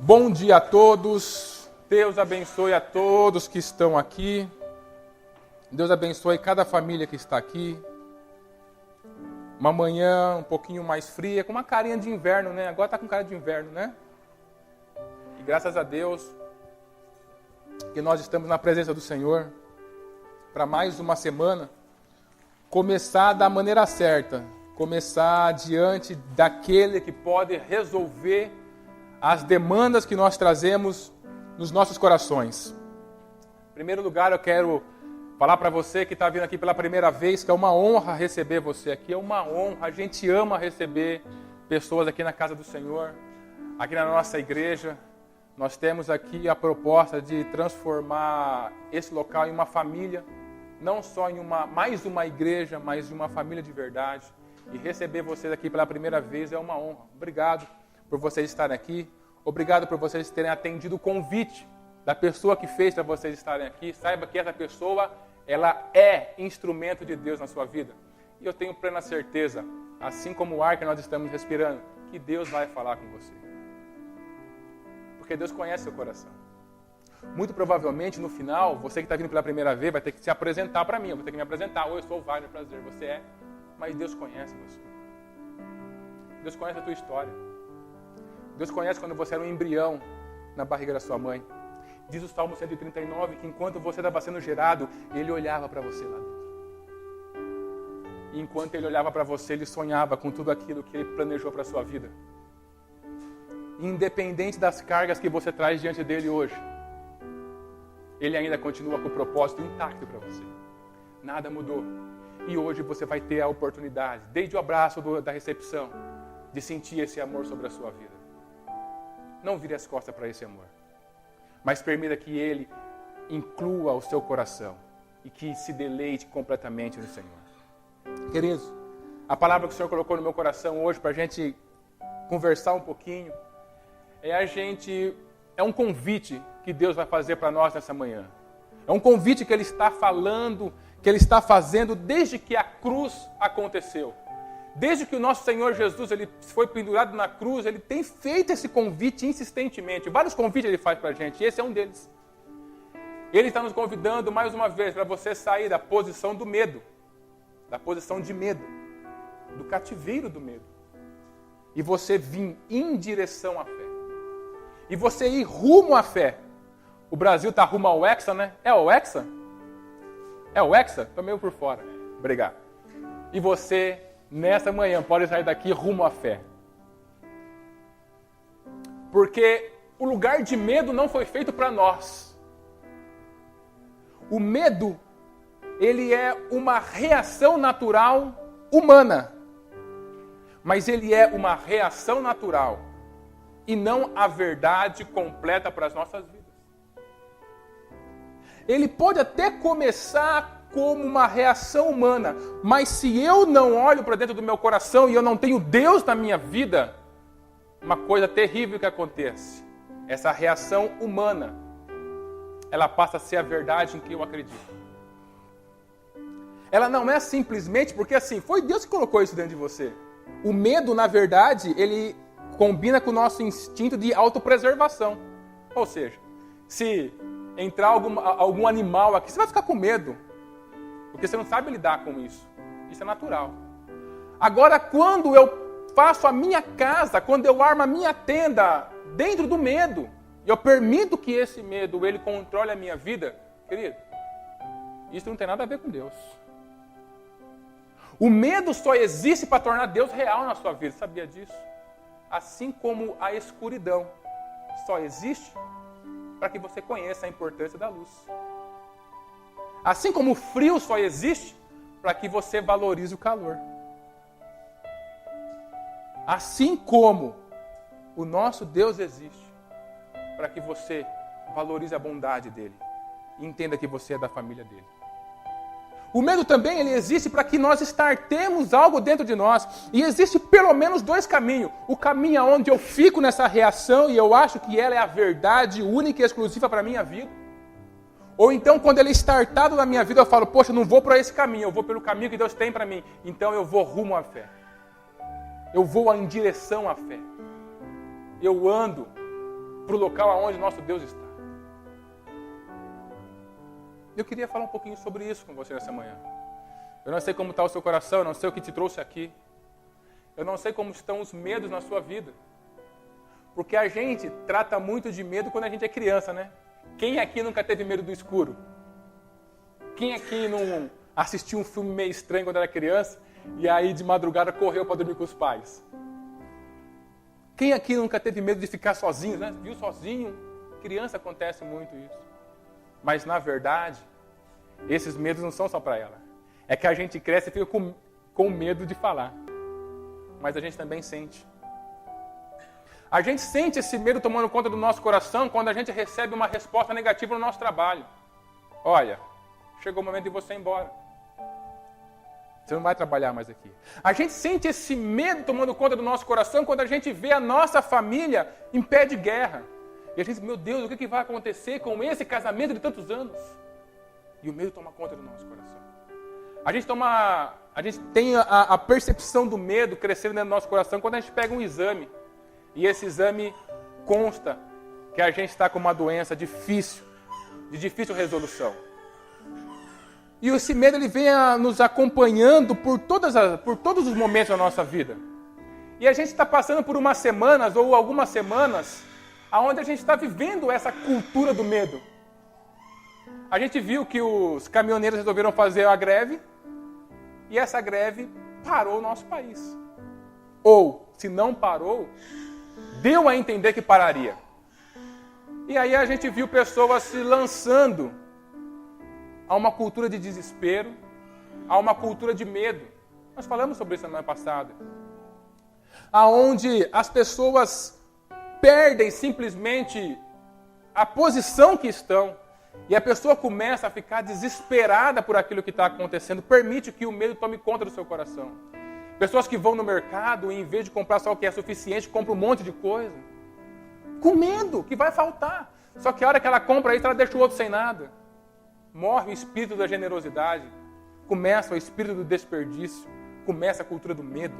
Bom dia a todos, Deus abençoe a todos que estão aqui, Deus abençoe cada família que está aqui. Uma manhã um pouquinho mais fria, com uma carinha de inverno, né? Agora está com cara de inverno, né? E graças a Deus que nós estamos na presença do Senhor para mais uma semana, começar da maneira certa, começar diante daquele que pode resolver as demandas que nós trazemos nos nossos corações. Em primeiro lugar, eu quero falar para você que está vindo aqui pela primeira vez que é uma honra receber você aqui, é uma honra, a gente ama receber pessoas aqui na casa do Senhor, aqui na nossa igreja. Nós temos aqui a proposta de transformar esse local em uma família, não só em mais uma igreja, mas em uma família de verdade. E receber vocês aqui pela primeira vez é uma honra. Obrigado por vocês estarem aqui. Obrigado por vocês terem atendido o convite da pessoa que fez para vocês estarem aqui. Saiba que essa pessoa, ela é instrumento de Deus na sua vida. E eu tenho plena certeza, assim como o ar que nós estamos respirando, que Deus vai falar com você. Porque Deus conhece seu coração. Muito provavelmente, no final, você que está vindo pela primeira vez vai ter que se apresentar para mim. Eu vou ter que me apresentar. Oi, eu sou o Wagner, prazer. Você é? Mas Deus conhece você. Deus conhece a tua história. Deus conhece quando você era um embrião na barriga da sua mãe. Diz o Salmo 139 que enquanto você estava sendo gerado, Ele olhava para você lá dentro. E enquanto Ele olhava para você, Ele sonhava com tudo aquilo que Ele planejou para a sua vida. Independente das cargas que você traz diante dEle hoje, Ele ainda continua com o propósito intacto para você. Nada mudou. E hoje você vai ter a oportunidade, desde o abraço da recepção, de sentir esse amor sobre a sua vida. Não vire as costas para esse amor. Mas permita que Ele inclua o seu coração e que se deleite completamente no Senhor. Queridos, a palavra que o Senhor colocou no meu coração hoje para a gente conversar um pouquinho, é um convite que Deus vai fazer para nós nessa manhã. É um convite que Ele está falando, que Ele está fazendo desde que a cruz aconteceu. Desde que o nosso Senhor Jesus ele foi pendurado na cruz, Ele tem feito esse convite insistentemente. Vários convites Ele faz para a gente, e esse é um deles. Ele está nos convidando mais uma vez para você sair da posição do medo, da posição de medo, do cativeiro do medo, e você vir em direção à fé. E você ir rumo à fé. O Brasil está rumo ao Hexa, né? É o Hexa? É o Hexa? Estou meio por fora. Obrigado. E você, nessa manhã, pode sair daqui rumo à fé. Porque o lugar de medo não foi feito para nós. O medo, ele é uma reação natural humana. Mas ele é uma reação natural e não a verdade completa para as nossas vidas. Ele pode até começar como uma reação humana, mas se eu não olho para dentro do meu coração e eu não tenho Deus na minha vida, uma coisa terrível que acontece. Essa reação humana, ela passa a ser a verdade em que eu acredito. Ela não é simplesmente porque assim, foi Deus que colocou isso dentro de você. O medo, na verdade, ele combina com o nosso instinto de autopreservação. Ou seja, se entrar algum animal aqui, você vai ficar com medo. Porque você não sabe lidar com isso. Isso é natural. Agora, quando eu faço a minha casa, quando eu armo a minha tenda dentro do medo, e eu permito que esse medo ele controle a minha vida, querido, isso não tem nada a ver com Deus. O medo só existe para tornar Deus real na sua vida. Sabia disso? Assim como a escuridão só existe para que você conheça a importância da luz. Assim como o frio só existe para que você valorize o calor. Assim como o nosso Deus existe para que você valorize a bondade dele e entenda que você é da família dele. O medo também ele existe para que nós startemos algo dentro de nós. E existe pelo menos dois caminhos. O caminho onde eu fico nessa reação e eu acho que ela é a verdade única e exclusiva para a minha vida. Ou então, quando ele é startado na minha vida, eu falo, poxa, eu não vou por esse caminho, eu vou pelo caminho que Deus tem para mim. Então eu vou rumo à fé. Eu vou em direção à fé. Eu ando para o local aonde nosso Deus está. Eu queria falar um pouquinho sobre isso com você nessa manhã. Eu não sei como está o seu coração, eu não sei o que te trouxe aqui. Eu não sei como estão os medos na sua vida. Porque a gente trata muito de medo quando a gente é criança, né? Quem aqui nunca teve medo do escuro? Quem aqui não assistiu um filme meio estranho quando era criança e aí de madrugada correu para dormir com os pais? Quem aqui nunca teve medo de ficar sozinho, né? Viu sozinho? Criança acontece muito isso. Mas na verdade, esses medos não são só para ela. É que a gente cresce e fica com medo de falar. Mas a gente também sente. A gente sente esse medo tomando conta do nosso coração quando a gente recebe uma resposta negativa no nosso trabalho. Olha, chegou o momento de você ir embora. Você não vai trabalhar mais aqui. A gente sente esse medo tomando conta do nosso coração quando a gente vê a nossa família em pé de guerra. E a gente diz, meu Deus, o que vai acontecer com esse casamento de tantos anos? E o medo toma conta do nosso coração. A gente tem a percepção do medo crescendo dentro do nosso coração quando a gente pega um exame. E esse exame consta que a gente está com uma doença de difícil resolução. E esse medo ele vem nos acompanhando por todos os momentos da nossa vida. E a gente está passando por umas semanas ou algumas semanas onde a gente está vivendo essa cultura do medo. A gente viu que os caminhoneiros resolveram fazer a greve e essa greve parou o nosso país. Ou, se não parou, deu a entender que pararia. E aí a gente viu pessoas se lançando a uma cultura de desespero, a uma cultura de medo. Nós falamos sobre isso na semana passada. Aonde as pessoas perdem simplesmente a posição que estão e a pessoa começa a ficar desesperada por aquilo que está acontecendo. Permite que o medo tome conta do seu coração. Pessoas que vão no mercado e em vez de comprar só o que é suficiente, compram um monte de coisa. Com medo que vai faltar. Só que a hora que ela compra isso, ela deixa o outro sem nada. Morre o espírito da generosidade. Começa o espírito do desperdício. Começa a cultura do medo.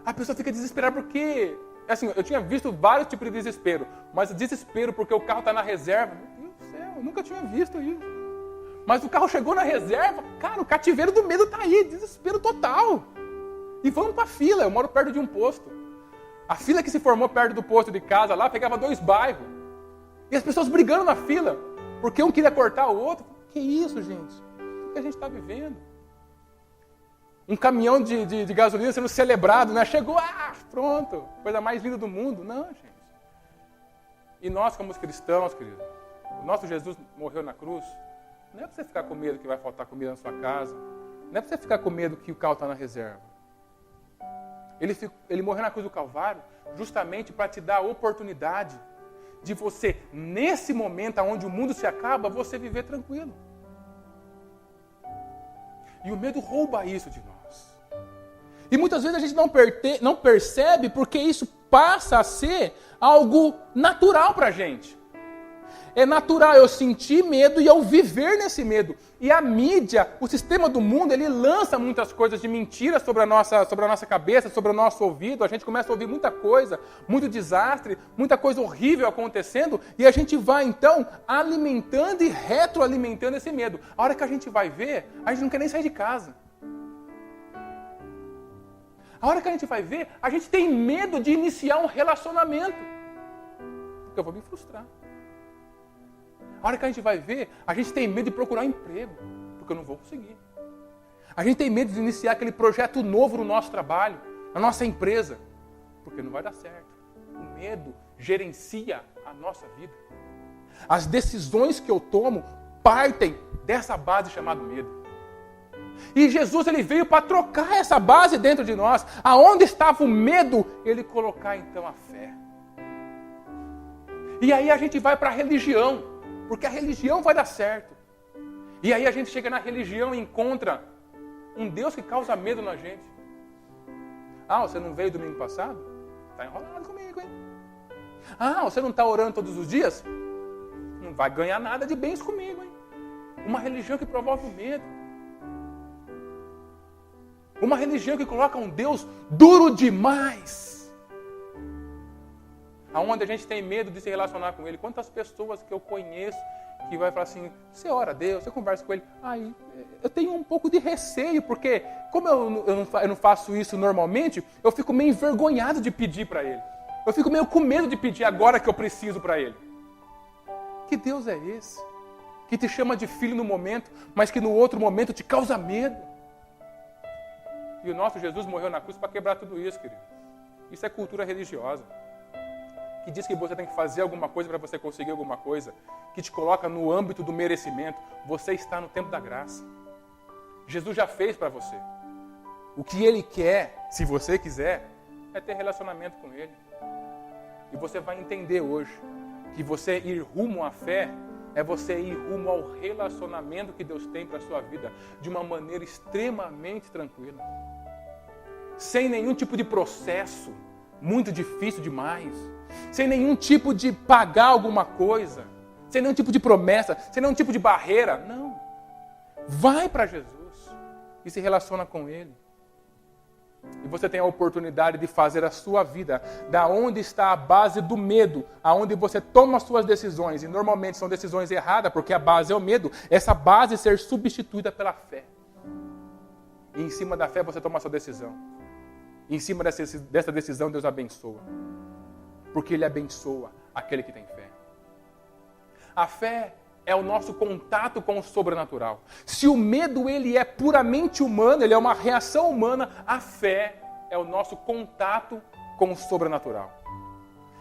A pessoa fica desesperada porque... Assim, eu tinha visto vários tipos de desespero. Mas o desespero porque o carro está na reserva. Meu Deus do céu, eu nunca tinha visto isso. Mas o carro chegou na reserva. Cara, o cativeiro do medo está aí. Desespero total. E vamos para a fila. Eu moro perto de um posto. A fila que se formou perto do posto de casa lá pegava 2 bairros. E as pessoas brigando na fila. Porque um queria cortar o outro. Que isso, gente? O que a gente está vivendo? Um caminhão de gasolina sendo celebrado, né? Chegou, pronto. Coisa mais linda do mundo. Não, gente. E nós, como os cristãos, querido, o nosso Jesus morreu na cruz. Não é para você ficar com medo que vai faltar comida na sua casa. Não é para você ficar com medo que o carro está na reserva. Ele morreu na cruz do Calvário justamente para te dar a oportunidade de você, nesse momento onde o mundo se acaba, você viver tranquilo. E o medo rouba isso de nós. E muitas vezes a gente não percebe porque isso passa a ser algo natural para a gente. É natural eu sentir medo e eu viver nesse medo. E a mídia, o sistema do mundo, ele lança muitas coisas de mentira sobre a nossa cabeça, sobre o nosso ouvido. A gente começa a ouvir muita coisa, muito desastre, muita coisa horrível acontecendo. E a gente vai, então, alimentando e retroalimentando esse medo. A hora que a gente vai ver, a gente não quer nem sair de casa. A hora que a gente vai ver, a gente tem medo de iniciar um relacionamento. Porque eu vou me frustrar. A hora que a gente vai ver, a gente tem medo de procurar um emprego, porque eu não vou conseguir. A gente tem medo de iniciar aquele projeto novo no nosso trabalho, na nossa empresa, porque não vai dar certo. O medo gerencia a nossa vida. As decisões que eu tomo partem dessa base chamada medo. E Jesus ele veio para trocar essa base dentro de nós. Aonde estava o medo, ele colocar então a fé. E aí a gente vai para a religião. Porque a religião vai dar certo. E aí a gente chega na religião e encontra um Deus que causa medo na gente. Você não veio domingo passado? Está enrolado comigo, hein? Você não está orando todos os dias? Não vai ganhar nada de bens comigo, hein? Uma religião que provoca o medo. Uma religião que coloca um Deus duro demais. Aonde a gente tem medo de se relacionar com Ele. Quantas pessoas que eu conheço que vai falar assim, você ora a Deus, você conversa com Ele. Ai, eu tenho um pouco de receio, porque como eu não faço isso normalmente, eu fico meio envergonhado de pedir para Ele. Eu fico meio com medo de pedir agora que eu preciso para Ele. Que Deus é esse? Que te chama de filho no momento, mas que no outro momento te causa medo. E o nosso Jesus morreu na cruz para quebrar tudo isso, querido. Isso é cultura religiosa. Que diz que você tem que fazer alguma coisa para você conseguir alguma coisa. Que te coloca no âmbito do merecimento. Você está no tempo da graça. Jesus já fez para você. O que Ele quer, se você quiser, é ter relacionamento com Ele. E você vai entender hoje que você ir rumo à fé é você ir rumo ao relacionamento que Deus tem para a sua vida de uma maneira extremamente tranquila. Sem nenhum tipo de processo, muito difícil demais. Sem nenhum tipo de pagar alguma coisa. Sem nenhum tipo de promessa, sem nenhum tipo de barreira. Não. Vai para Jesus e se relaciona com Ele. E você tem a oportunidade de fazer a sua vida da onde está a base do medo, aonde você toma as suas decisões, e normalmente são decisões erradas, porque a base é o medo, essa base ser substituída pela fé. E em cima da fé você toma a sua decisão. E em cima dessa decisão Deus abençoa. Porque Ele abençoa aquele que tem fé. A fé é o nosso contato com o sobrenatural. Se o medo ele é puramente humano, ele é uma reação humana, a fé é o nosso contato com o sobrenatural.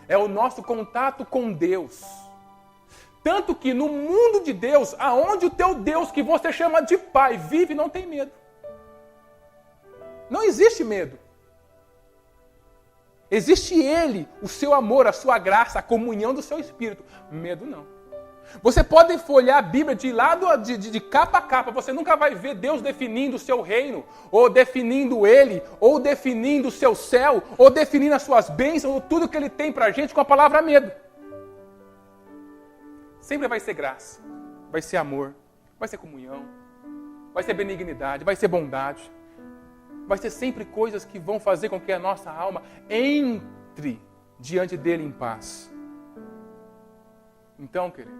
É o nosso contato com Deus. Tanto que no mundo de Deus, aonde o teu Deus que você chama de Pai vive, não tem medo. Não existe medo. Existe Ele, o seu amor, a sua graça, a comunhão do seu Espírito. Medo não. Você pode folhear a Bíblia de lado de capa a capa, você nunca vai ver Deus definindo o seu reino, ou definindo Ele, ou definindo o seu céu, ou definindo as suas bênçãos, ou tudo que Ele tem pra gente com a palavra medo. Sempre vai ser graça, vai ser amor, vai ser comunhão, vai ser benignidade, vai ser bondade. Vai ser sempre coisas que vão fazer com que a nossa alma entre diante dele em paz. Então, querido,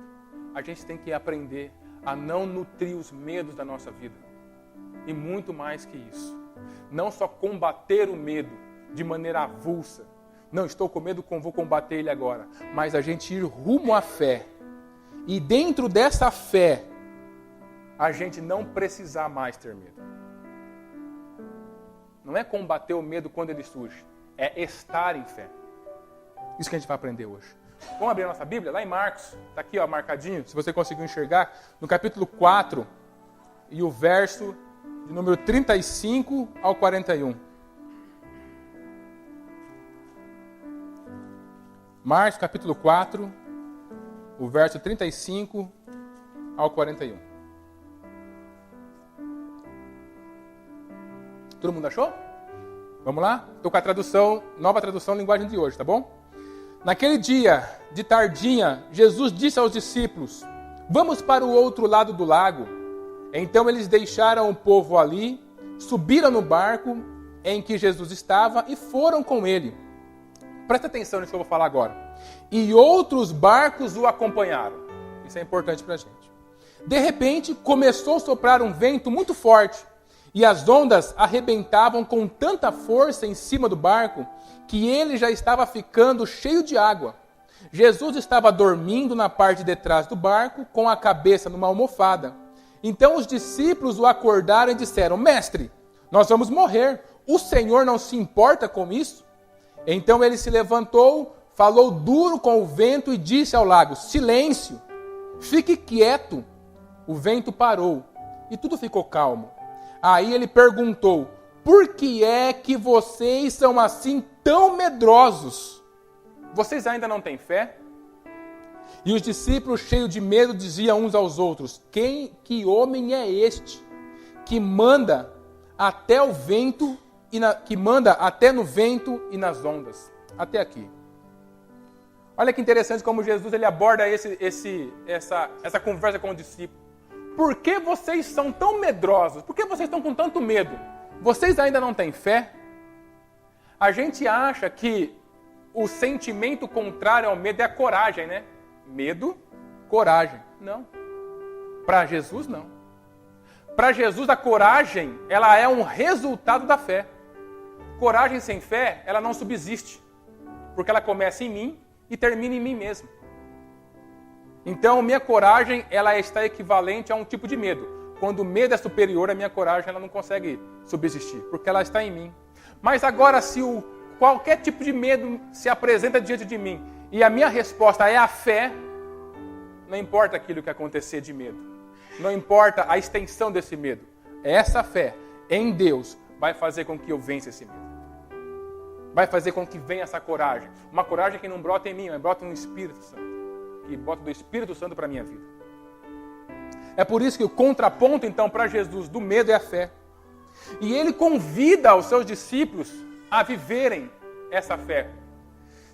a gente tem que aprender a não nutrir os medos da nossa vida. E muito mais que isso. Não só combater o medo de maneira avulsa. Não, estou com medo, vou combater ele agora. Mas a gente ir rumo à fé. E dentro dessa fé, a gente não precisar mais ter medo. Não é combater o medo quando ele surge. É estar em fé. Isso que a gente vai aprender hoje. Vamos abrir a nossa Bíblia? Lá em Marcos. Está aqui, ó, marcadinho. Se você conseguiu enxergar. No capítulo 4. E o verso de número 35 ao 41. Marcos, capítulo 4. O verso 35 ao 41. Todo mundo achou? Vamos lá? Estou com a tradução, nova tradução, linguagem de hoje, tá bom? Naquele dia, de tardinha, Jesus disse aos discípulos, vamos para o outro lado do lago. Então eles deixaram o povo ali, subiram no barco em que Jesus estava e foram com ele. Presta atenção nisso que eu vou falar agora. E outros barcos o acompanharam. Isso é importante para a gente. De repente, começou a soprar um vento muito forte. E as ondas arrebentavam com tanta força em cima do barco que ele já estava ficando cheio de água. Jesus estava dormindo na parte de trás do barco, com a cabeça numa almofada. Então os discípulos o acordaram e disseram, Mestre, nós vamos morrer. O Senhor não se importa com isso? Então ele se levantou, falou duro com o vento e disse ao lago, Silêncio, fique quieto. O vento parou e tudo ficou calmo. Aí ele perguntou, por que é que vocês são assim tão medrosos? Vocês ainda não têm fé? E os discípulos, cheios de medo, diziam uns aos outros, que homem é este que manda até o vento que manda até no vento e nas ondas? Até aqui. Olha que interessante como Jesus ele aborda essa conversa com o discípulo. Por que vocês são tão medrosos? Por que vocês estão com tanto medo? Vocês ainda não têm fé? A gente acha que o sentimento contrário ao medo é a coragem, né? Medo, coragem. Não. Para Jesus, não. Para Jesus, a coragem, ela é um resultado da fé. Coragem sem fé, ela não subsiste. Porque ela começa em mim e termina em mim mesmo. Então, minha coragem, ela está equivalente a um tipo de medo. Quando o medo é superior, a minha coragem ela não consegue subsistir, porque ela está em mim. Mas agora, se qualquer tipo de medo se apresenta diante de mim e a minha resposta é a fé, não importa aquilo que acontecer de medo. Não importa a extensão desse medo. Essa fé em Deus vai fazer com que eu vença esse medo. Vai fazer com que venha essa coragem. Uma coragem que não brota em mim, mas brota no Espírito Santo. Que bota do Espírito Santo para a minha vida. É por isso que o contraponto, então, para Jesus do medo é a fé. E ele convida os seus discípulos a viverem essa fé.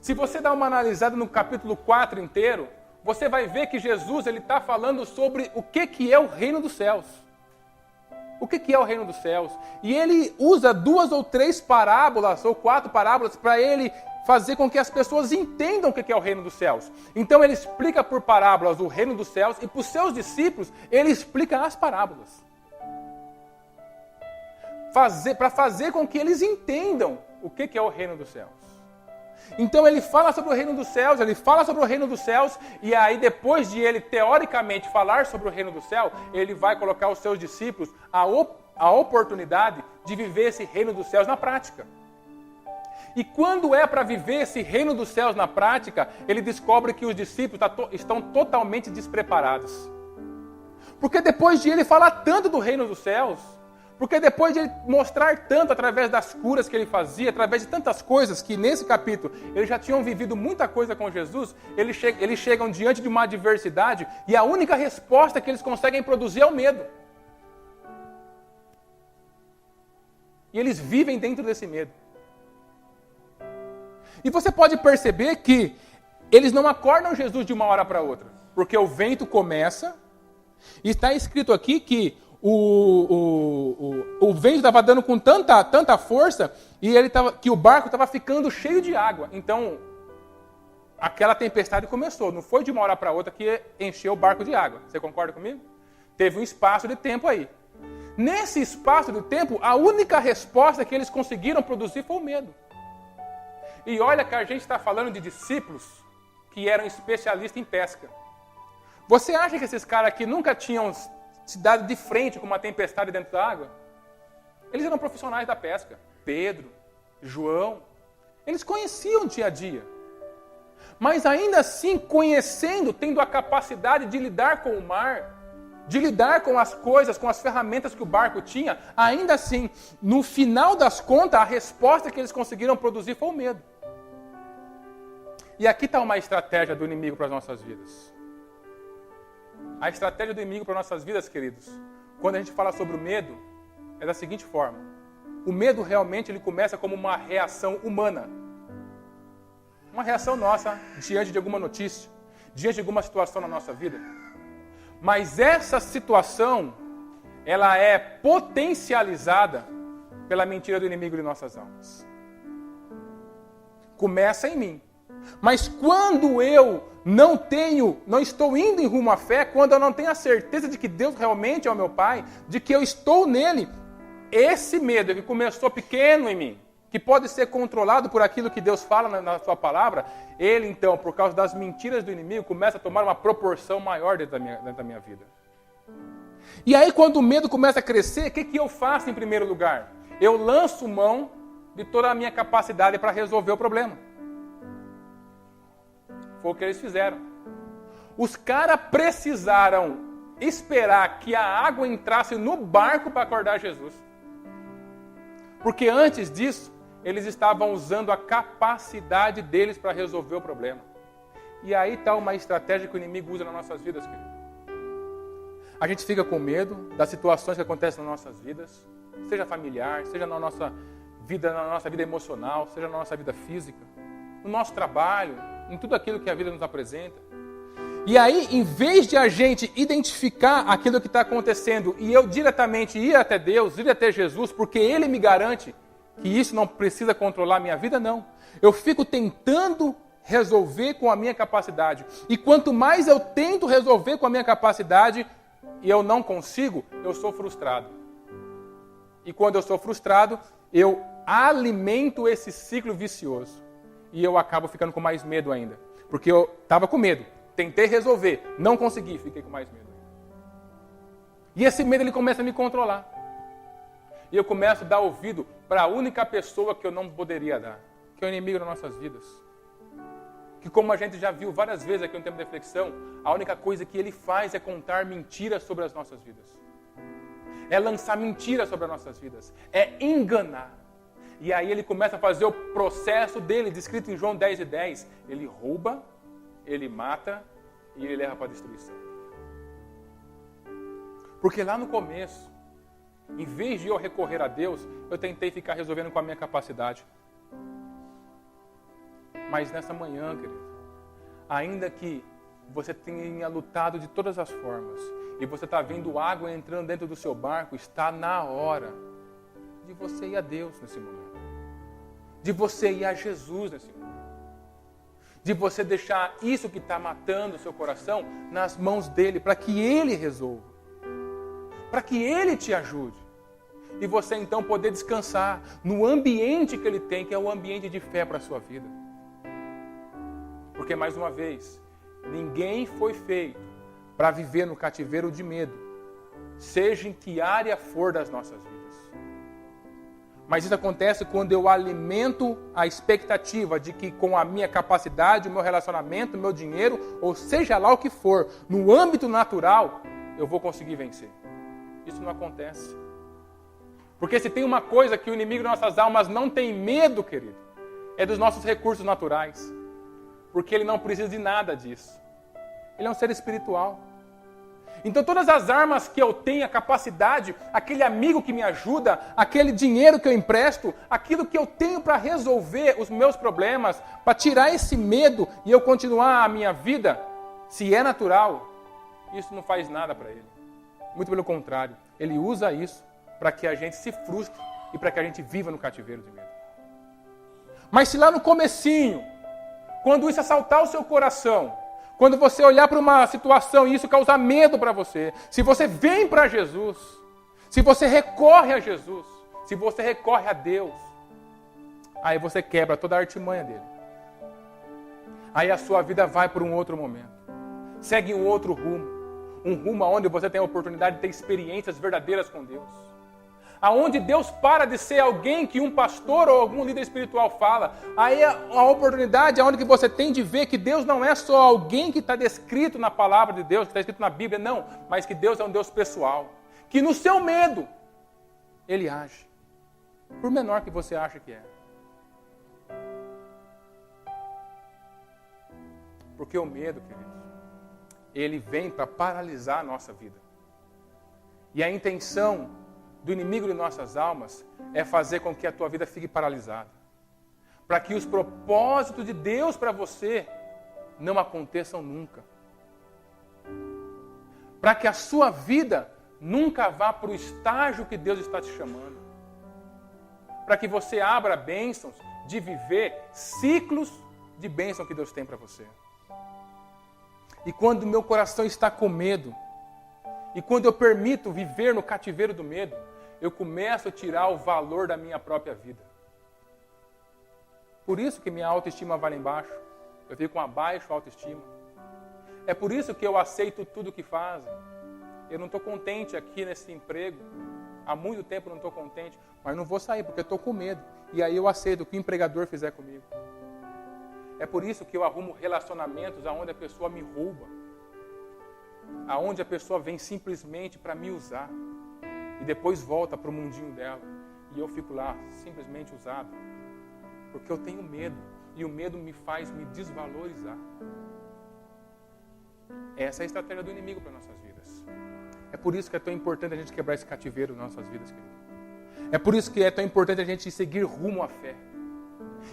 Se você dá uma analisada no capítulo 4 inteiro, você vai ver que Jesus está falando sobre o que é o reino dos céus. O que é o reino dos céus? E ele usa 2 ou 3 parábolas, ou 4 parábolas, para ele fazer com que as pessoas entendam o que é o reino dos céus. Então ele explica por parábolas o reino dos céus e para os seus discípulos ele explica as parábolas. Para fazer com que eles entendam o que é o reino dos céus. Então ele fala sobre o reino dos céus, e aí depois de ele teoricamente falar sobre o reino do céu, ele vai colocar os seus discípulos a oportunidade de viver esse reino dos céus na prática. E quando é para viver esse reino dos céus na prática, ele descobre que os discípulos estão totalmente despreparados. Porque depois de ele falar tanto do reino dos céus, porque depois de ele mostrar tanto através das curas que ele fazia, através de tantas coisas que nesse capítulo eles já tinham vivido muita coisa com Jesus, eles chegam diante de uma adversidade e a única resposta que eles conseguem produzir é o medo. E eles vivem dentro desse medo. E você pode perceber que eles não acordam Jesus de uma hora para outra. Porque o vento começa, e está escrito aqui que o vento estava dando com tanta força, e que o barco estava ficando cheio de água. Então, aquela tempestade começou. Não foi de uma hora para outra que encheu o barco de água. Você concorda comigo? Teve um espaço de tempo aí. Nesse espaço de tempo, a única resposta que eles conseguiram produzir foi o medo. E olha que a gente está falando de discípulos que eram especialistas em pesca. Você acha que esses caras aqui nunca tinham se dado de frente com uma tempestade dentro da água? Eles eram profissionais da pesca. Pedro, João, eles conheciam o dia a dia. Mas ainda assim, conhecendo, tendo a capacidade de lidar com o mar, de lidar com as coisas, com as ferramentas que o barco tinha, ainda assim, no final das contas, a resposta que eles conseguiram produzir foi o medo. E aqui está uma estratégia do inimigo para as nossas vidas. A estratégia do inimigo para as nossas vidas, queridos, quando a gente fala sobre o medo, é da seguinte forma. O medo realmente ele começa como uma reação humana. Uma reação nossa diante de alguma notícia, diante de alguma situação na nossa vida. Mas essa situação, ela é potencializada pela mentira do inimigo de nossas almas. Começa em mim. Mas quando eu não estou indo em rumo à fé, quando eu não tenho a certeza de que Deus realmente é o meu Pai, de que eu estou nele, esse medo que começou pequeno em mim, que pode ser controlado por aquilo que Deus fala na sua palavra, ele então, por causa das mentiras do inimigo, começa a tomar uma proporção maior dentro da minha vida. E aí quando o medo começa a crescer, o que eu faço em primeiro lugar? Eu lanço mão de toda a minha capacidade para resolver o problema. Foi o que eles fizeram. Os caras precisaram esperar que a água entrasse no barco para acordar Jesus. Porque antes disso, eles estavam usando a capacidade deles para resolver o problema. E aí está uma estratégia que o inimigo usa nas nossas vidas, querido. A gente fica com medo das situações que acontecem nas nossas vidas, seja familiar, seja na nossa vida emocional, seja na nossa vida física, no nosso trabalho, em tudo aquilo que a vida nos apresenta. E aí, em vez de a gente identificar aquilo que está acontecendo e eu diretamente ir até Deus, ir até Jesus, porque Ele me garante que isso não precisa controlar a minha vida? Não. Eu fico tentando resolver com a minha capacidade. E quanto mais eu tento resolver com a minha capacidade e eu não consigo, eu sou frustrado. E quando eu sou frustrado, eu alimento esse ciclo vicioso. E eu acabo ficando com mais medo ainda. Porque eu estava com medo, tentei resolver, não consegui, fiquei com mais medo. E esse medo ele começa a me controlar. E eu começo a dar ouvido para a única pessoa que eu não poderia dar, que é o inimigo das nossas vidas. Que como a gente já viu várias vezes aqui no tempo de reflexão, a única coisa que ele faz é contar mentiras sobre as nossas vidas. É lançar mentiras sobre as nossas vidas. É enganar. E aí ele começa a fazer o processo dele, descrito em João 10:10. Ele rouba, ele mata e ele leva para a destruição. Porque lá no começo, em vez de eu recorrer a Deus, eu tentei ficar resolvendo com a minha capacidade. Mas nessa manhã, querido, ainda que você tenha lutado de todas as formas, e você está vendo água entrando dentro do seu barco, está na hora de você ir a Deus nesse momento. De você ir a Jesus nesse momento. De você deixar isso que está matando o seu coração nas mãos dele, para que ele resolva. Para que ele te ajude. E você então poder descansar no ambiente que ele tem, que é o ambiente de fé para a sua vida. Porque, mais uma vez, ninguém foi feito para viver no cativeiro de medo, seja em que área for das nossas vidas. Mas isso acontece quando eu alimento a expectativa de que com a minha capacidade, o meu relacionamento, o meu dinheiro, ou seja lá o que for, no âmbito natural, eu vou conseguir vencer. Isso não acontece. Porque se tem uma coisa que o inimigo das nossas almas não tem medo, querido, é dos nossos recursos naturais. Porque ele não precisa de nada disso. Ele é um ser espiritual. Então todas as armas que eu tenho, a capacidade, aquele amigo que me ajuda, aquele dinheiro que eu empresto, aquilo que eu tenho para resolver os meus problemas, para tirar esse medo e eu continuar a minha vida, se é natural, isso não faz nada para ele. Muito pelo contrário, ele usa isso para que a gente se frustre e para que a gente viva no cativeiro de medo. Mas se lá no comecinho, quando isso assaltar o seu coração, quando você olhar para uma situação e isso causar medo para você, se você vem para Jesus, se você recorre a Jesus, se você recorre a Deus, aí você quebra toda a artimanha dele. Aí a sua vida vai para um outro momento. Segue um outro rumo. Um rumo onde você tem a oportunidade de ter experiências verdadeiras com Deus. Aonde Deus para de ser alguém que um pastor ou algum líder espiritual fala. Aí é a oportunidade onde que você tem de ver que Deus não é só alguém que está descrito na palavra de Deus, que está escrito na Bíblia, não. Mas que Deus é um Deus pessoal. Que no seu medo, Ele age. Por menor que você acha que é. Porque o medo, queridos, ele vem para paralisar a nossa vida. E a intenção do inimigo de nossas almas é fazer com que a tua vida fique paralisada. Para que os propósitos de Deus para você não aconteçam nunca. Para que a sua vida nunca vá para o estágio que Deus está te chamando. Para que você abra bênçãos de viver ciclos de bênção que Deus tem para você. E quando meu coração está com medo, e quando eu permito viver no cativeiro do medo, eu começo a tirar o valor da minha própria vida. Por isso que minha autoestima vai lá embaixo. Eu fico com uma baixa autoestima. É por isso que eu aceito tudo que fazem. Eu não estou contente aqui nesse emprego. Há muito tempo eu não estou contente. Mas não vou sair porque eu estou com medo. E aí eu aceito o que o empregador fizer comigo. É por isso que eu arrumo relacionamentos onde a pessoa me rouba. Aonde a pessoa vem simplesmente para me usar. E depois volta para o mundinho dela. E eu fico lá, simplesmente usado. Porque eu tenho medo. E o medo me faz me desvalorizar. Essa é a estratégia do inimigo para nossas vidas. É por isso que é tão importante a gente quebrar esse cativeiro nas nossas vidas, querido. É por isso que é tão importante a gente seguir rumo à fé.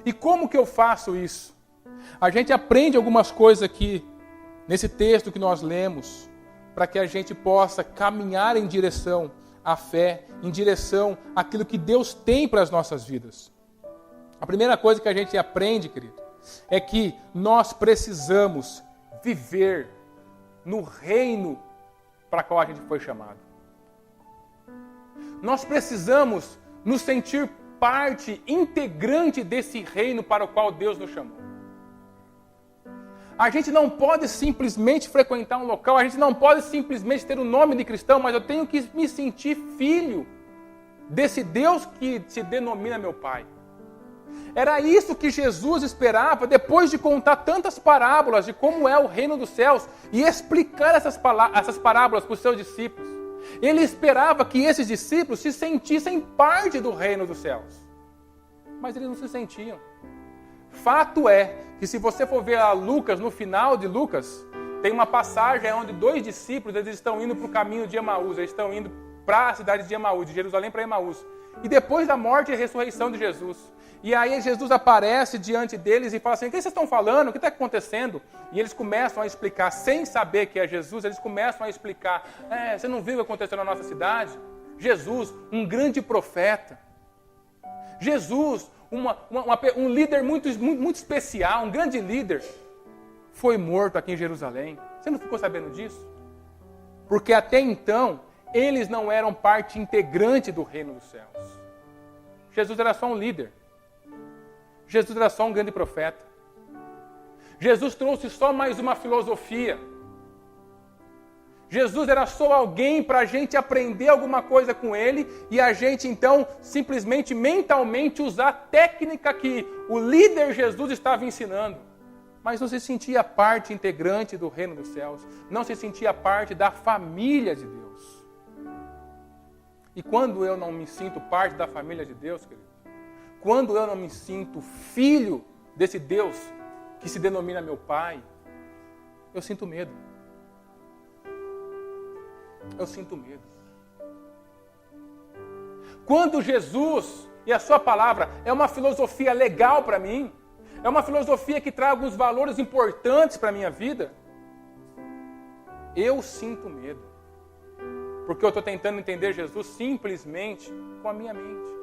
E como que eu faço isso? A gente aprende algumas coisas aqui, nesse texto que nós lemos, para que a gente possa caminhar em direção a fé, em direção àquilo que Deus tem para as nossas vidas. A primeira coisa que a gente aprende, querido, é que nós precisamos viver no reino para qual a gente foi chamado. Nós precisamos nos sentir parte integrante desse reino para o qual Deus nos chamou. A gente não pode simplesmente frequentar um local, a gente não pode simplesmente ter o nome de cristão, mas eu tenho que me sentir filho desse Deus que se denomina meu Pai. Era isso que Jesus esperava depois de contar tantas parábolas de como é o reino dos céus e explicar essas parábolas para os seus discípulos. Ele esperava que esses discípulos se sentissem parte do reino dos céus. Mas eles não se sentiam. Fato é que se você for ver a Lucas, no final de Lucas, tem uma passagem onde 2 discípulos eles estão indo para o caminho de Emaús. Eles estão indo para a cidade de Emaús, de Jerusalém para Emaús. E depois da morte e ressurreição de Jesus. E aí Jesus aparece diante deles e fala assim, o que vocês estão falando? O que está acontecendo? E eles começam a explicar, sem saber que é Jesus, eles começam a explicar, você não viu o que aconteceu na nossa cidade? Jesus, um grande profeta. Jesus, um líder muito especial, um grande líder, foi morto aqui em Jerusalém. Você não ficou sabendo disso? Porque até então, eles não eram parte integrante do reino dos céus. Jesus era só um líder. Jesus era só um grande profeta. Jesus trouxe só mais uma filosofia. Jesus era só alguém para a gente aprender alguma coisa com ele e a gente então simplesmente mentalmente usar a técnica que o líder Jesus estava ensinando. Mas não se sentia parte integrante do reino dos céus. Não se sentia parte da família de Deus. E quando eu não me sinto parte da família de Deus, querido, quando eu não me sinto filho desse Deus que se denomina meu Pai, eu sinto medo. Eu sinto medo. Quando Jesus e a sua palavra é uma filosofia legal para mim, é uma filosofia que traz alguns valores importantes para a minha vida, eu sinto medo. Porque eu estou tentando entender Jesus simplesmente com a minha mente.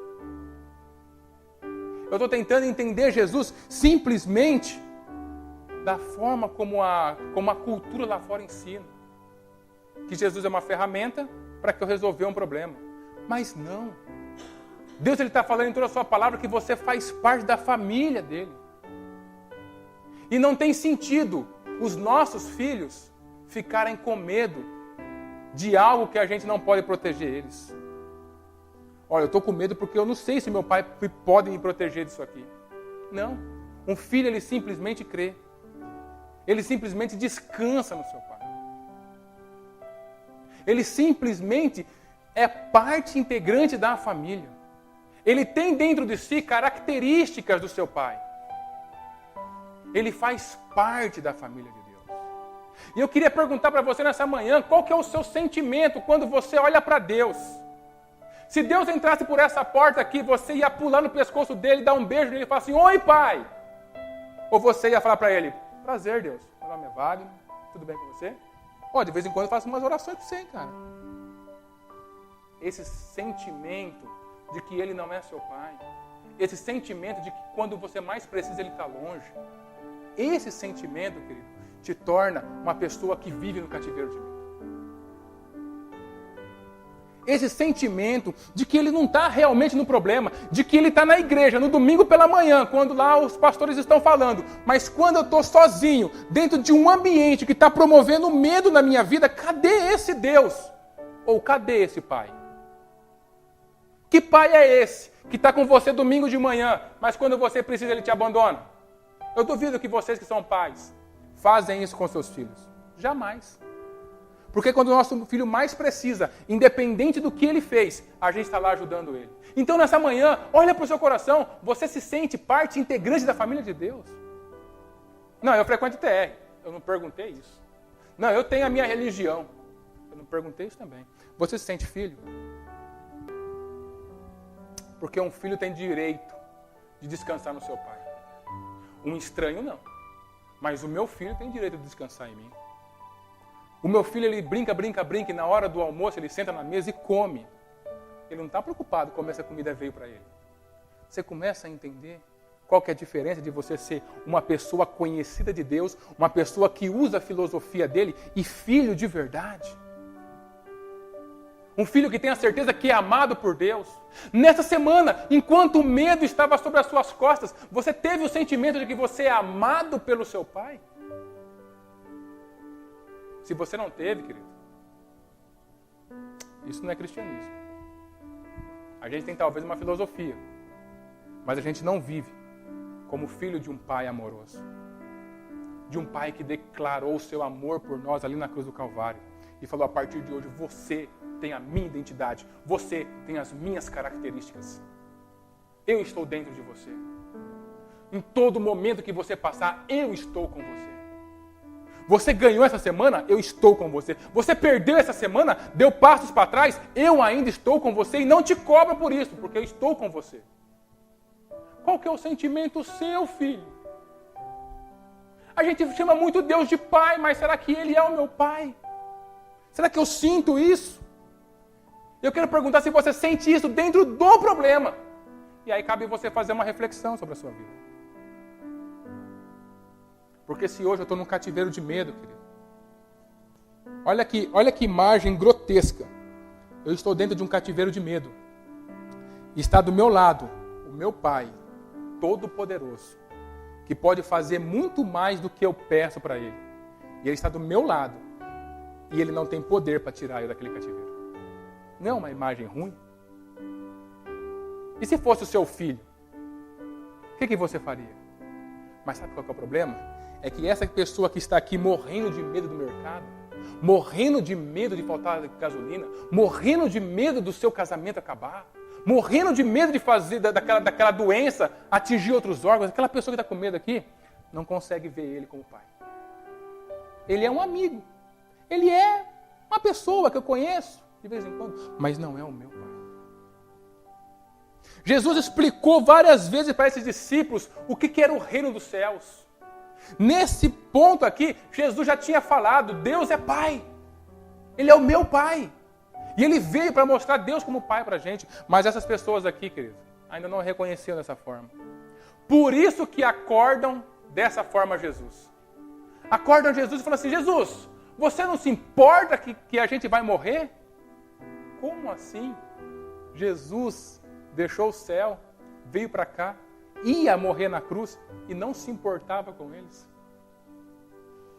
Eu estou tentando entender Jesus simplesmente da forma como a cultura lá fora ensina. Que Jesus é uma ferramenta para que eu resolver um problema. Mas não. Deus está falando em toda a sua palavra que você faz parte da família dele. E não tem sentido os nossos filhos ficarem com medo de algo que a gente não pode proteger eles. Olha, eu estou com medo porque eu não sei se meu pai pode me proteger disso aqui. Não. Um filho, ele simplesmente crê. Ele simplesmente descansa no seu pai. Ele simplesmente é parte integrante da família. Ele tem dentro de si características do seu pai. Ele faz parte da família de Deus. E eu queria perguntar para você nessa manhã, qual que é o seu sentimento quando você olha para Deus? Se Deus entrasse por essa porta aqui, você ia pular no pescoço dele, dar um beijo nele e falar assim, oi pai! Ou você ia falar para ele, prazer Deus, meu nome é Wagner, tudo bem com você? De vez em quando eu faço umas orações para você, cara. Esse sentimento de que ele não é seu pai, esse sentimento de que quando você mais precisa ele está longe, esse sentimento, querido, te torna uma pessoa que vive no cativeiro de Deus. Esse sentimento de que ele não está realmente no problema, de que ele está na igreja, no domingo pela manhã, quando lá os pastores estão falando, mas quando eu estou sozinho, dentro de um ambiente que está promovendo medo na minha vida, cadê esse Deus? Ou cadê esse pai? Que pai é esse que está com você domingo de manhã, mas quando você precisa ele te abandona? Eu duvido que vocês que são pais fazem isso com seus filhos. Jamais. Porque quando o nosso filho mais precisa, independente do que ele fez, a gente está lá ajudando ele. Então nessa manhã, olha para o seu coração, você se sente parte integrante da família de Deus? Não, eu frequento TR, eu não perguntei isso. Não, eu tenho a minha religião, eu não perguntei isso também. Você se sente filho? Porque um filho tem direito de descansar no seu pai. Um estranho não, mas o meu filho tem direito de descansar em mim. O meu filho, ele brinca, e na hora do almoço ele senta na mesa e come. Ele não está preocupado como essa comida veio para ele. Você começa a entender qual que é a diferença de você ser uma pessoa conhecida de Deus, uma pessoa que usa a filosofia dele e filho de verdade. Um filho que tem a certeza que é amado por Deus. Nessa semana, enquanto o medo estava sobre as suas costas, você teve o sentimento de que você é amado pelo seu pai? Se você não teve, querido, isso não é cristianismo. A gente tem talvez uma filosofia, mas a gente não vive como filho de um pai amoroso. De um pai que declarou o seu amor por nós ali na cruz do Calvário. E falou, a partir de hoje, você tem a minha identidade. Você tem as minhas características. Eu estou dentro de você. Em todo momento que você passar, eu estou com você. Você ganhou essa semana, eu estou com você. Você perdeu essa semana, deu passos para trás, eu ainda estou com você e não te cobro por isso, porque eu estou com você. Qual que é o sentimento seu, filho? A gente chama muito Deus de pai, mas será que Ele é o meu pai? Será que eu sinto isso? Eu quero perguntar se você sente isso dentro do problema. E aí cabe você fazer uma reflexão sobre a sua vida. Porque se hoje eu estou num cativeiro de medo, querido. Olha que imagem grotesca. Eu estou dentro de um cativeiro de medo. E está do meu lado o meu pai, todo-poderoso, que pode fazer muito mais do que eu peço para Ele. E Ele está do meu lado. E Ele não tem poder para tirar eu daquele cativeiro. Não é uma imagem ruim? E se fosse o seu filho? O que você faria? Mas sabe qual que é o problema? É que essa pessoa que está aqui morrendo de medo do mercado, morrendo de medo de faltar gasolina, morrendo de medo do seu casamento acabar, morrendo de medo de fazer daquela doença atingir outros órgãos, aquela pessoa que está com medo aqui, não consegue ver Ele como pai. Ele é um amigo. Ele é uma pessoa que eu conheço de vez em quando, mas não é o meu pai. Jesus explicou várias vezes para esses discípulos o que era o reino dos céus. Nesse ponto aqui, Jesus já tinha falado, Deus é pai. Ele é o meu pai. E Ele veio para mostrar Deus como pai para a gente. Mas essas pessoas aqui, querido, ainda não reconheceram dessa forma. Por isso que acordam dessa forma a Jesus. Acordam Jesus e falam assim, Jesus, você não se importa que a gente vai morrer? Como assim? Jesus deixou o céu, veio para cá, ia morrer na cruz e não se importava com eles.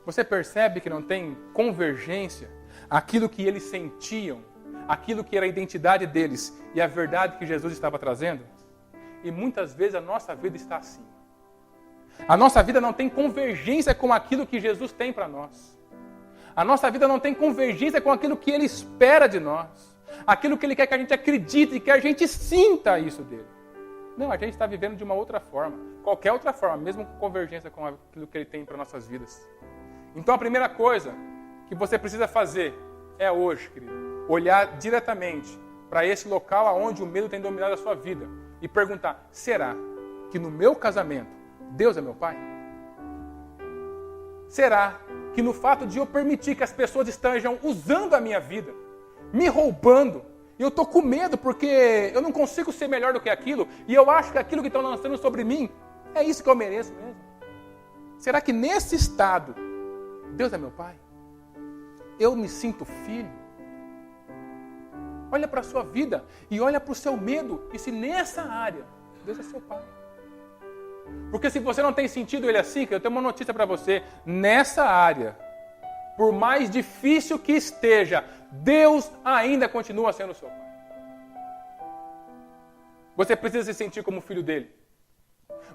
Você percebe que não tem convergência aquilo que eles sentiam, aquilo que era a identidade deles e a verdade que Jesus estava trazendo? E muitas vezes a nossa vida está assim. A nossa vida não tem convergência com aquilo que Jesus tem para nós. A nossa vida não tem convergência com aquilo que Ele espera de nós. Aquilo que Ele quer que a gente acredite e que a gente sinta isso dele. Não, a gente está vivendo de uma outra forma. Qualquer outra forma, mesmo com convergência com aquilo que Ele tem para nossas vidas. Então a primeira coisa que você precisa fazer é hoje, querido, olhar diretamente para esse local onde o medo tem dominado a sua vida e perguntar, será que no meu casamento Deus é meu pai? Será que no fato de eu permitir que as pessoas estejam usando a minha vida, me roubando, e eu estou com medo porque eu não consigo ser melhor do que aquilo, e eu acho que aquilo que estão lançando sobre mim, é isso que eu mereço mesmo? Será que nesse estado, Deus é meu pai? Eu me sinto filho? Olha para a sua vida e olha para o seu medo, e se nessa área, Deus é seu pai. Porque se você não tem sentido Ele assim, eu tenho uma notícia para você, nessa área, por mais difícil que esteja, Deus ainda continua sendo seu pai. Você precisa se sentir como filho dele.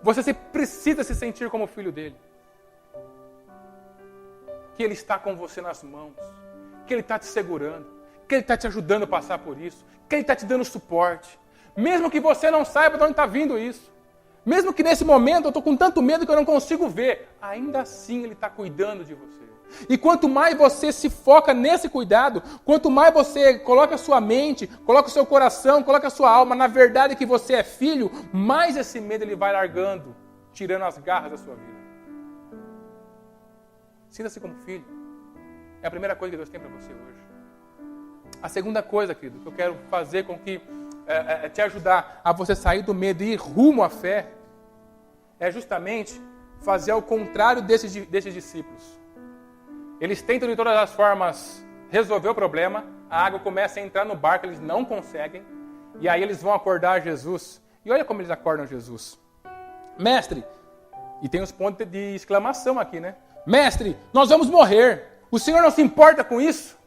Você precisa se sentir como filho dele. Que Ele está com você nas mãos. Que Ele está te segurando. Que Ele está te ajudando a passar por isso. Que Ele está te dando suporte. Mesmo que você não saiba de onde está vindo isso. Mesmo que nesse momento eu estou com tanto medo que eu não consigo ver. Ainda assim Ele está cuidando de você. E quanto mais você se foca nesse cuidado, quanto mais você coloca a sua mente, coloca o seu coração, coloca a sua alma na verdade que você é filho, mais esse medo ele vai largando, tirando as garras da sua vida. Sinta-se como filho. É a primeira coisa que Deus tem para você hoje. A segunda coisa, querido, que eu quero fazer com que te ajudar a você sair do medo e ir rumo à fé, é justamente fazer ao contrário desses discípulos. Eles tentam de todas as formas resolver o problema, a água começa a entrar no barco, eles não conseguem, e aí eles vão acordar Jesus. E olha como eles acordam Jesus. Mestre, e tem os pontos de exclamação aqui, né? Mestre, nós vamos morrer. O Senhor não se importa com isso?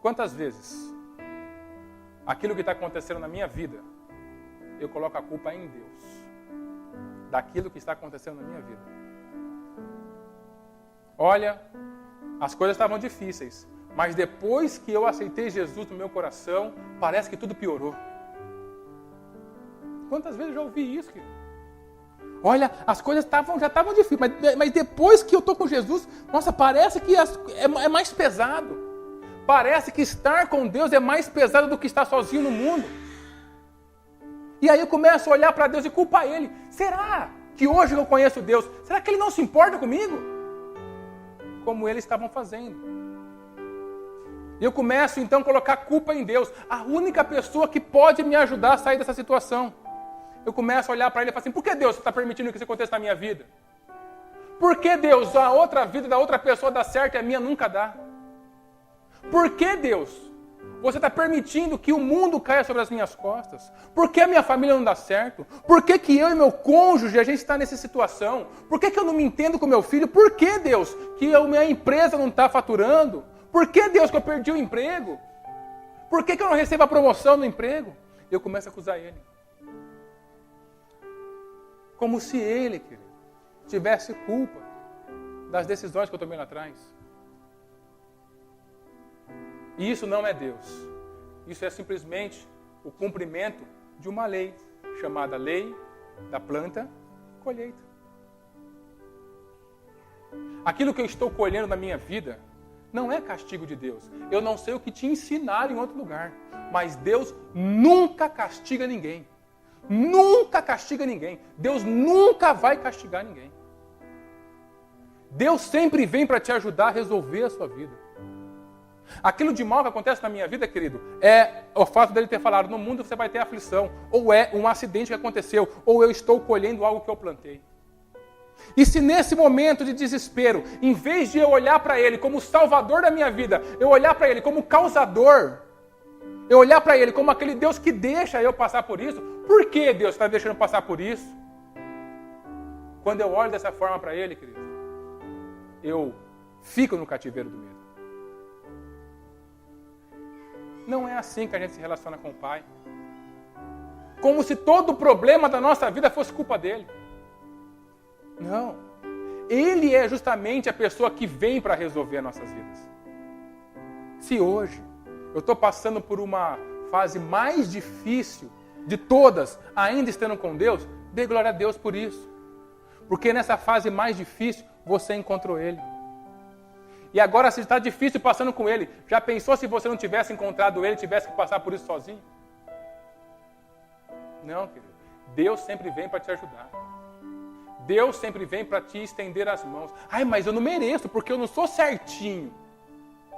Quantas vezes aquilo que está acontecendo na minha vida, eu coloco a culpa em Deus, daquilo que está acontecendo na minha vida. Olha, as coisas estavam difíceis, mas depois que eu aceitei Jesus no meu coração, parece que tudo piorou. Quantas vezes eu já ouvi isso, querido? Olha, as coisas já estavam difíceis, mas depois que eu estou com Jesus, nossa, parece que é mais pesado. Parece que estar com Deus é mais pesado do que estar sozinho no mundo. E aí eu começo a olhar para Deus e culpar Ele. Será que hoje eu conheço Deus, será que Ele não se importa comigo? Como eles estavam fazendo. E eu começo então a colocar culpa em Deus. A única pessoa que pode me ajudar a sair dessa situação. Eu começo a olhar para Ele e falo assim, por que Deus está permitindo que isso aconteça na minha vida? Por que Deus, a outra vida da outra pessoa dá certo e a minha nunca dá? Por que Deus, você está permitindo que o mundo caia sobre as minhas costas? Por que a minha família não dá certo? Por que eu e meu cônjuge, a gente está nessa situação? Por que eu não me entendo com meu filho? Por que Deus, que a minha empresa não está faturando? Por que Deus, que eu perdi o emprego? Por que eu não recebo a promoção no emprego? Eu começo a acusar Ele. Como se Ele, querido, tivesse culpa das decisões que eu tomei lá atrás. E isso não é Deus. Isso é simplesmente o cumprimento de uma lei, chamada lei da planta colheita. Aquilo que eu estou colhendo na minha vida não é castigo de Deus. Eu não sei o que te ensinaram em outro lugar, mas Deus nunca castiga ninguém. Nunca castiga ninguém. Deus nunca vai castigar ninguém. Deus sempre vem para te ajudar a resolver a sua vida. Aquilo de mal que acontece na minha vida, querido, é o fato dele ter falado, no mundo você vai ter aflição, ou é um acidente que aconteceu, ou eu estou colhendo algo que eu plantei. E se nesse momento de desespero, em vez de eu olhar para Ele como o salvador da minha vida, eu olhar para Ele como causador, eu olhar para Ele como aquele Deus que deixa eu passar por isso, por que Deus está deixando eu passar por isso? Quando eu olho dessa forma para Ele, querido, eu fico no cativeiro do medo. Não é assim que a gente se relaciona com o Pai. Como se todo o problema da nossa vida fosse culpa dele. Não. Ele é justamente a pessoa que vem para resolver as nossas vidas. Se hoje eu estou passando por uma fase mais difícil de todas, ainda estando com Deus, dê glória a Deus por isso. Porque nessa fase mais difícil, você encontrou Ele. E agora, se está difícil passando com Ele, já pensou se você não tivesse encontrado Ele, tivesse que passar por isso sozinho? Não, querido. Deus sempre vem para te ajudar. Deus sempre vem para te estender as mãos. Ai, mas eu não mereço, porque eu não sou certinho.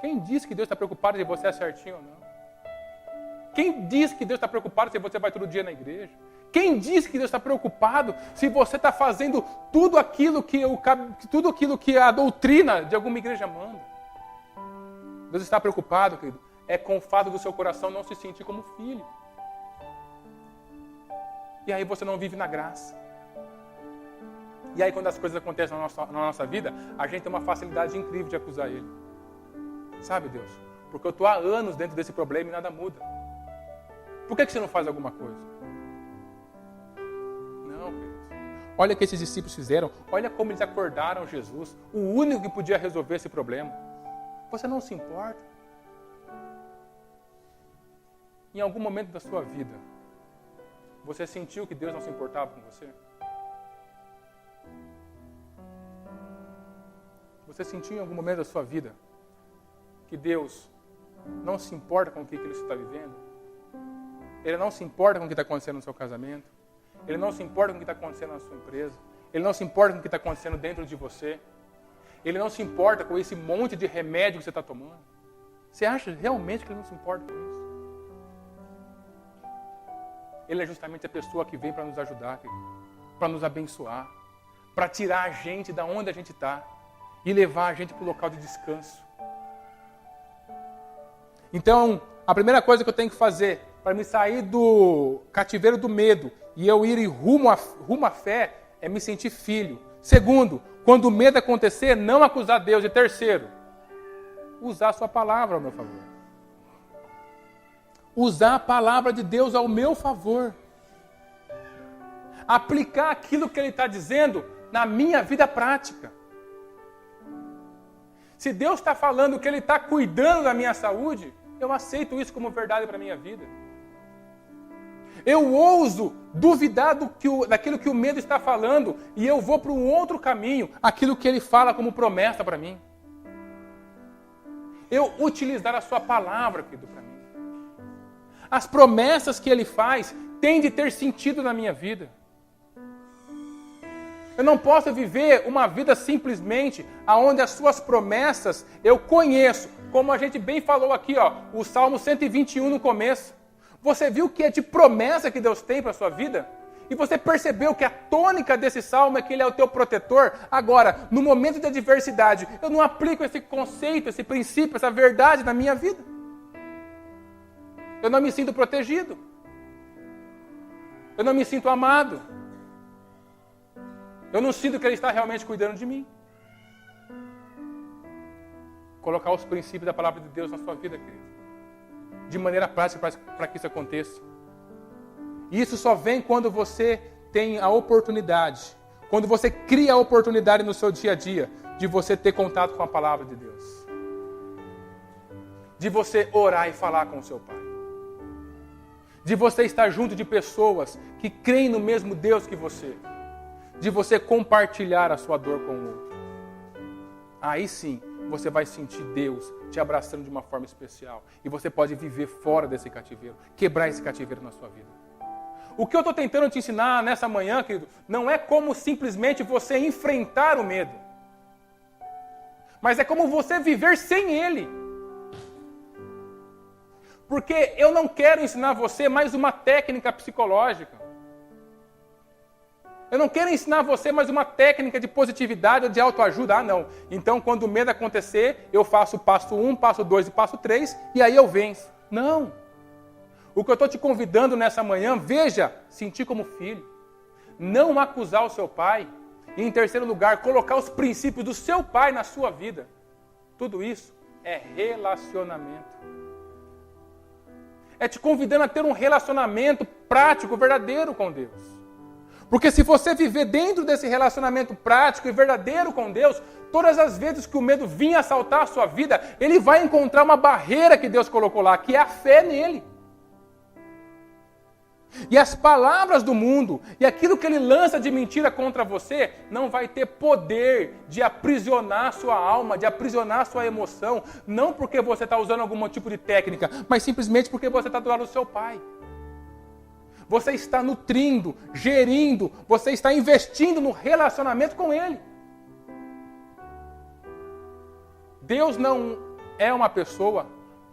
Quem disse que Deus está preocupado se você é certinho ou não? Quem disse que Deus está preocupado se você vai todo dia na igreja? Quem disse que Deus está preocupado se você está fazendo tudo aquilo que a doutrina de alguma igreja manda? Deus está preocupado, querido, é com o fato do seu coração não se sentir como filho. E aí você não vive na graça. E aí quando as coisas acontecem na nossa vida, a gente tem uma facilidade incrível de acusar Ele. Sabe, Deus? Porque eu estou há anos dentro desse problema e nada muda. Por que você não faz alguma coisa? Não, queridos. Olha o que esses discípulos fizeram. Olha como eles acordaram Jesus. O único que podia resolver esse problema. Você não se importa? Em algum momento da sua vida, você sentiu que Deus não se importava com você? Você sentiu em algum momento da sua vida que Deus não se importa com o que você está vivendo? Ele não se importa com o que está acontecendo no seu casamento? Ele não se importa com o que está acontecendo na sua empresa? Ele não se importa com o que está acontecendo dentro de você? Ele não se importa com esse monte de remédio que você está tomando? Você acha realmente que Ele não se importa com isso? Ele é justamente a pessoa que vem para nos ajudar, para nos abençoar, para tirar a gente da onde a gente está e levar a gente para o local de descanso. Então, a primeira coisa que eu tenho que fazer para me sair do cativeiro do medo e eu ir rumo à fé é me sentir filho. Segundo, quando o medo acontecer, não acusar Deus. E terceiro, usar a sua palavra ao meu favor. Usar a palavra de Deus ao meu favor. Aplicar aquilo que Ele está dizendo na minha vida prática. Se Deus está falando que Ele está cuidando da minha saúde, eu aceito isso como verdade para a minha vida. Eu ouso duvidar daquilo que o medo está falando e eu vou para um outro caminho, aquilo que Ele fala como promessa para mim. Eu utilizar a sua palavra, querido, para mim. As promessas que Ele faz têm de ter sentido na minha vida. Eu não posso viver uma vida simplesmente onde as suas promessas eu conheço. Como a gente bem falou aqui, o Salmo 121 no começo. Você viu que é de promessa que Deus tem para a sua vida? E você percebeu que a tônica desse salmo é que Ele é o teu protetor? Agora, no momento de adversidade, eu não aplico esse conceito, esse princípio, essa verdade na minha vida. Eu não me sinto protegido. Eu não me sinto amado. Eu não sinto que Ele está realmente cuidando de mim. Colocar os princípios da palavra de Deus na sua vida, querido. De maneira prática para que isso aconteça. E isso só vem quando você tem a oportunidade, quando você cria a oportunidade no seu dia a dia, de você ter contato com a palavra de Deus. De você orar e falar com o seu Pai. De você estar junto de pessoas que creem no mesmo Deus que você. De você compartilhar a sua dor com o outro. Aí sim, você vai sentir Deus te abraçando de uma forma especial. E você pode viver fora desse cativeiro, quebrar esse cativeiro na sua vida. O que eu estou tentando te ensinar nessa manhã, querido, não é como simplesmente você enfrentar o medo. Mas é como você viver sem ele. Porque eu não quero ensinar você mais uma técnica psicológica. Eu não quero ensinar você mais uma técnica de positividade ou de autoajuda. Não. Então, quando o medo acontecer, eu faço o passo 1, passo 2 e passo 3, e aí eu venço. Não. O que eu estou te convidando nessa manhã, veja, sentir como filho. Não acusar o seu pai. E, em terceiro lugar, colocar os princípios do seu pai na sua vida. Tudo isso é relacionamento. É te convidando a ter um relacionamento prático, verdadeiro com Deus. Porque se você viver dentro desse relacionamento prático e verdadeiro com Deus, todas as vezes que o medo vir assaltar a sua vida, ele vai encontrar uma barreira que Deus colocou lá, que é a fé nele. E as palavras do mundo e aquilo que ele lança de mentira contra você não vai ter poder de aprisionar sua alma, de aprisionar sua emoção, não porque você está usando algum tipo de técnica, mas simplesmente porque você está do lado do seu pai. Você está nutrindo, gerindo, você está investindo no relacionamento com Ele. Deus não é uma pessoa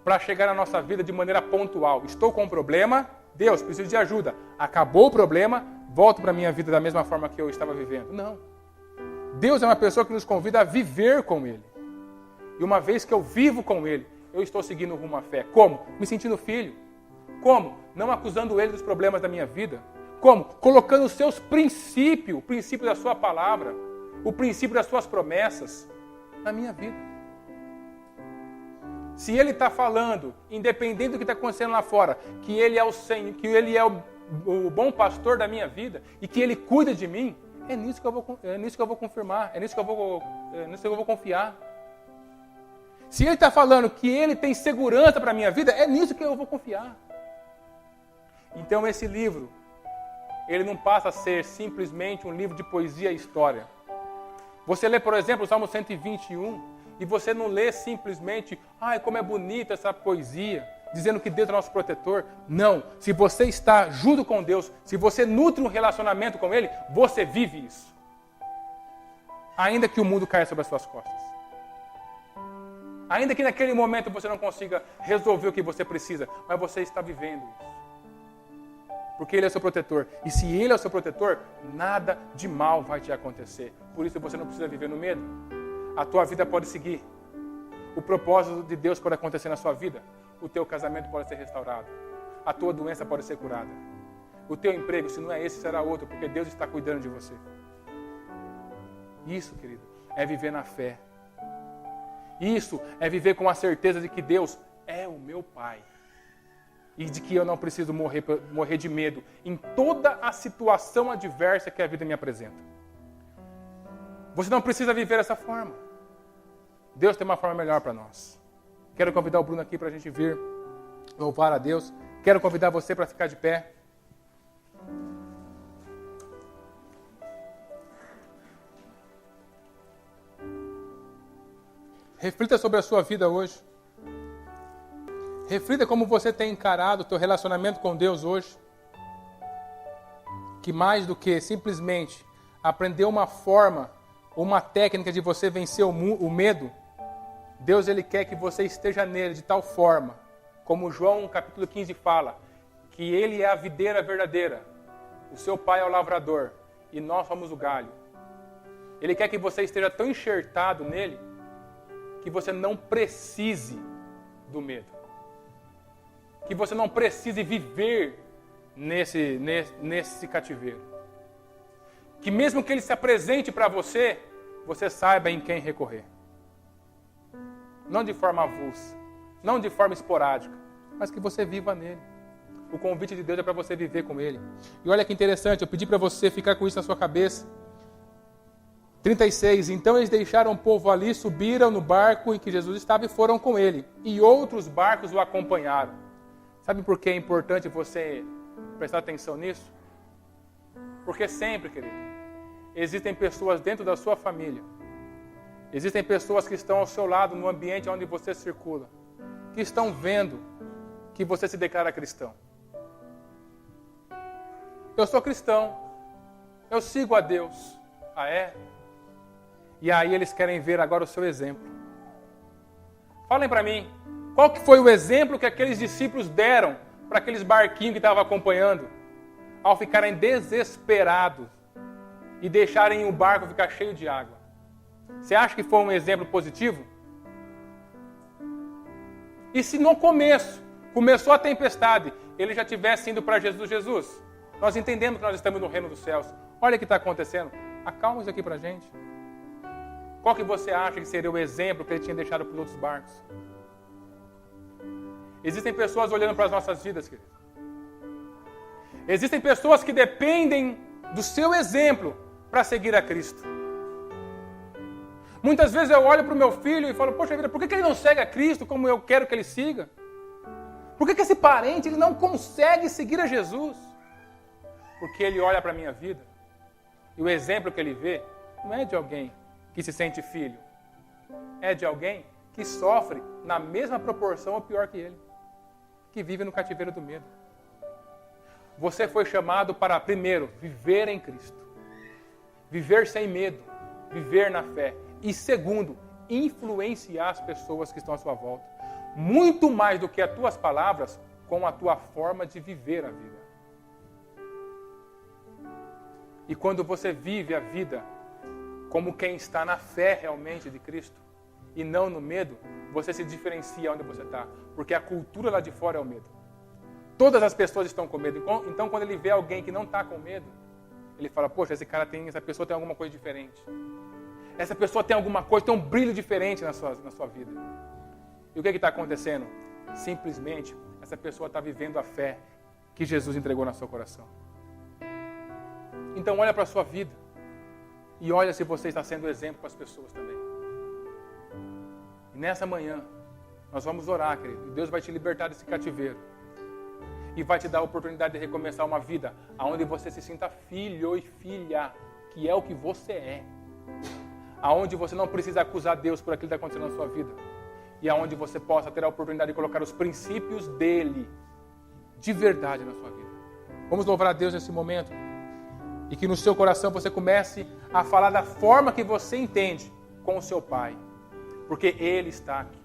para chegar na nossa vida de maneira pontual. Estou com um problema, Deus, preciso de ajuda. Acabou o problema, volto para a minha vida da mesma forma que eu estava vivendo. Não. Deus é uma pessoa que nos convida a viver com Ele. E uma vez que eu vivo com Ele, eu estou seguindo rumo à fé. Como? Me sentindo filho. Como? Não acusando Ele dos problemas da minha vida. Como? Colocando os seus princípios, o princípio da sua palavra, o princípio das suas promessas na minha vida. Se Ele está falando, independente do que está acontecendo lá fora, que Ele é o Senhor, que Ele é o bom pastor da minha vida e que Ele cuida de mim, é nisso que eu vou confirmar, é nisso que eu vou confiar. Se Ele está falando que Ele tem segurança para a minha vida, é nisso que eu vou confiar. Então esse livro, ele não passa a ser simplesmente um livro de poesia e história. Você lê, por exemplo, o Salmo 121, e você não lê simplesmente, como é bonita essa poesia, dizendo que Deus é nosso protetor. Não, se você está junto com Deus, se você nutre um relacionamento com Ele, você vive isso. Ainda que o mundo caia sobre as suas costas. Ainda que naquele momento você não consiga resolver o que você precisa, mas você está vivendo isso. Porque Ele é o seu protetor. E se Ele é o seu protetor, nada de mal vai te acontecer. Por isso você não precisa viver no medo. A tua vida pode seguir. O propósito de Deus pode acontecer na sua vida. O teu casamento pode ser restaurado. A tua doença pode ser curada. O teu emprego, se não é esse, será outro, porque Deus está cuidando de você. Isso, querido, é viver na fé. Isso é viver com a certeza de que Deus é o meu Pai. E de que eu não preciso morrer de medo em toda a situação adversa que a vida me apresenta. Você não precisa viver dessa forma. Deus tem uma forma melhor para nós. Quero convidar o Bruno aqui para a gente vir louvar a Deus. Quero convidar você para ficar de pé. Reflita sobre a sua vida hoje. Reflita como você tem encarado o teu relacionamento com Deus hoje. Que mais do que simplesmente aprender uma forma, uma técnica de você vencer o medo, Deus ele quer que você esteja nele de tal forma, como João capítulo 15 fala, que ele é a videira verdadeira, o seu pai é o lavrador e nós somos o galho. Ele quer que você esteja tão enxertado nele que você não precise do medo. Que você não precise viver nesse cativeiro. Que mesmo que ele se apresente para você, você saiba em quem recorrer. Não de forma avulsa, não de forma esporádica, mas que você viva nele. O convite de Deus é para você viver com ele. E olha que interessante, eu pedi para você ficar com isso na sua cabeça. 36, então eles deixaram o povo ali, subiram no barco em que Jesus estava e foram com ele. E outros barcos o acompanharam. Sabe por que é importante você prestar atenção nisso? Porque sempre, querido, existem pessoas dentro da sua família. Existem pessoas que estão ao seu lado no ambiente onde você circula. Que estão vendo que você se declara cristão. Eu sou cristão. Eu sigo a Deus. Ah, é? E aí eles querem ver agora o seu exemplo. Falem para mim, qual que foi o exemplo que aqueles discípulos deram para aqueles barquinhos que estavam acompanhando, ao ficarem desesperados e deixarem o barco ficar cheio de água? Você acha que foi um exemplo positivo? E se no começo, começou a tempestade, ele já tivesse indo para Jesus, nós entendemos que nós estamos no reino dos céus. Olha o que está acontecendo. Acalma isso aqui para a gente. Qual que você acha que seria o exemplo que ele tinha deixado para os outros barcos? Existem pessoas olhando para as nossas vidas, querido. Existem pessoas que dependem do seu exemplo para seguir a Cristo. Muitas vezes eu olho para o meu filho e falo, poxa vida, por que ele não segue a Cristo como eu quero que ele siga? Por que esse parente ele não consegue seguir a Jesus? Porque ele olha para a minha vida e o exemplo que ele vê não é de alguém que se sente filho. É de alguém que sofre na mesma proporção ou pior que ele. Que vive no cativeiro do medo. Você foi chamado para, primeiro, viver em Cristo. Viver sem medo. Viver na fé. E segundo, influenciar as pessoas que estão à sua volta. Muito mais do que as tuas palavras, com a tua forma de viver a vida. E quando você vive a vida como quem está na fé realmente de Cristo, e não no medo, você se diferencia onde você está. Porque a cultura lá de fora é o medo. Todas as pessoas estão com medo. Então, quando ele vê alguém que não está com medo, ele fala, poxa, essa pessoa tem alguma coisa diferente. Essa pessoa tem alguma coisa, tem um brilho diferente na sua vida. E o que está acontecendo? Simplesmente, essa pessoa está vivendo a fé que Jesus entregou no seu coração. Então, olha para a sua vida. E olha se você está sendo exemplo para as pessoas também. E nessa manhã, nós vamos orar, querido. E Deus vai te libertar desse cativeiro. E vai te dar a oportunidade de recomeçar uma vida onde você se sinta filho e filha, que é o que você é. Aonde você não precisa acusar Deus por aquilo que está acontecendo na sua vida. E aonde você possa ter a oportunidade de colocar os princípios dele de verdade na sua vida. Vamos louvar a Deus nesse momento. E que no seu coração você comece a falar da forma que você entende com o seu Pai. Porque Ele está aqui.